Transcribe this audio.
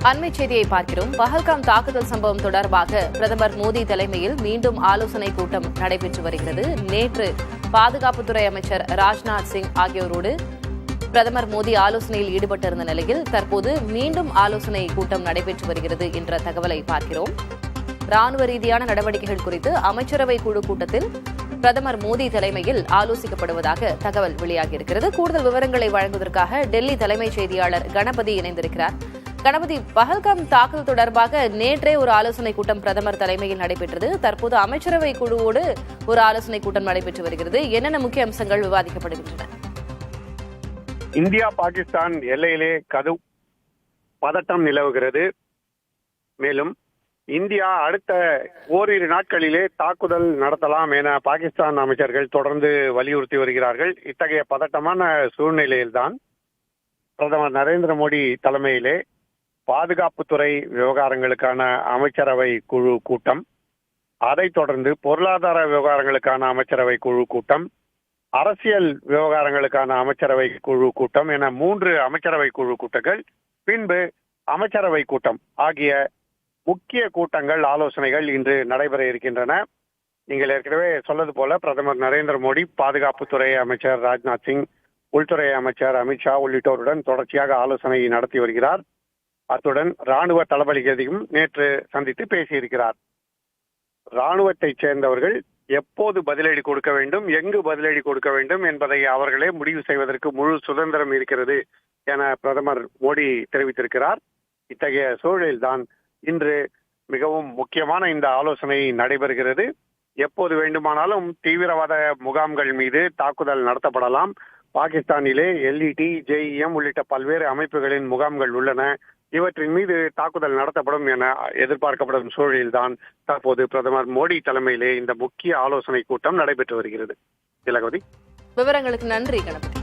அண்மை செய்தியை பார்க்கிறோம். பஹல்காம் தாக்குதல் சம்பவம் தொடர்பாக பிரதமர் மோடி தலைமையில் மீண்டும் ஆலோசனைக் கூட்டம் நடைபெற்று வருகிறது. நேற்று பாதுகாப்புத்துறை அமைச்சர் ராஜ்நாத் சிங் ஆகியோரோடு பிரதமர் மோடி ஆலோசனையில் ஈடுபட்டிருந்த நிலையில் தற்போது மீண்டும் ஆலோசனை கூட்டம் நடைபெற்று வருகிறது என்ற தகவலை பார்க்கிறோம். ராணுவ ரீதியான நடவடிக்கைகள் குறித்து அமைச்சரவை குழு கூட்டத்தில் பிரதமர் மோடி தலைமையில் ஆலோசிக்கப்படுவதாக தகவல் வெளியாகியிருக்கிறது. கூடுதல் விவரங்களை வழங்குவதற்காக டெல்லி தலைமைச் செய்தியாளர் கணபதி இணைந்திருக்கிறார். கணபதி, பஹல்காம் தாக்குதல் தொடர்பாக நேற்றே ஒரு ஆலோசனைக் கூட்டம் பிரதமர் தலைமையில் நடைபெற்றது. தற்போது அமைச்சரவை குழுவோடு ஒரு ஆலோசனைக் கூட்டம் நடைபெற்று வருகிறது. என்னென்ன முக்கிய அம்சங்கள் விவாதிக்கப்படுகின்றன? இந்தியா பாகிஸ்தான் எல்லையிலே பதட்டம் நிலவுகிறது. மேலும் இந்தியா அடுத்த ஓரிரு நாட்களிலே தாக்குதல் நடத்தலாம் என பாகிஸ்தான் அமைச்சர்கள் தொடர்ந்து வலியுறுத்தி வருகிறார்கள். இத்தகைய பதட்டமான சூழ்நிலையில்தான் பிரதமர் நரேந்திர மோடி தலைமையிலே பாதுகாப்புத்துறை விவகாரங்களுக்கான அமைச்சரவை குழு கூட்டம், அதைத் தொடர்ந்து பொருளாதார விவகாரங்களுக்கான அமைச்சரவை குழு கூட்டம், அரசியல் விவகாரங்களுக்கான அமைச்சரவை குழு கூட்டம் என 3 அமைச்சரவை குழு கூட்டங்கள், பின்பு அமைச்சரவை கூட்டம் ஆகிய முக்கிய கூட்டங்கள், ஆலோசனைகள் இன்று நடைபெற இருக்கின்றன. நீங்கள் ஏற்கனவே சொன்னது போல பிரதமர் நரேந்திர மோடி, பாதுகாப்புத்துறை அமைச்சர் ராஜ்நாத் சிங், உள்துறை அமைச்சர் அமித்ஷா உள்ளிட்டோருடன் தொடர்ச்சியாக ஆலோசனை நடத்தி வருகிறார். அத்துடன் ராணுவ தளபதிகளையும் நேற்று சந்தித்து பேசியிருக்கிறார். ராணுவத்தைச் சேர்ந்தவர்கள் எப்போது பதிலடி கொடுக்க வேண்டும், எங்கு பதிலடி கொடுக்க வேண்டும் என்பதை அவர்களே முடிவு செய்வதற்கு முழு சுதந்திரம் இருக்கிறது என பிரதமர் மோடி தெரிவித்திருக்கிறார். இத்தகைய சூழலில்தான் இன்று மிகவும் முக்கியமான இந்த ஆலோசனை நடைபெறுகிறது. எப்போது வேண்டுமானாலும் தீவிரவாத முகாம்கள் மீது தாக்குதல் நடத்தப்படலாம். பாகிஸ்தானிலே LET, JEM உள்ளிட்ட பல்வேறு அமைப்புகளின் முகாம்கள் உள்ளன. இவற்றின் மீது தாக்குதல் நடத்தப்படும் என எதிர்பார்க்கப்படும் சூழலில்தான் தற்போது பிரதமர் மோடி தலைமையிலே இந்த முக்கிய ஆலோசனை கூட்டம் நடைபெற்று வருகிறது. திலகவதி, விவரங்களுக்கு நன்றி கணபதி.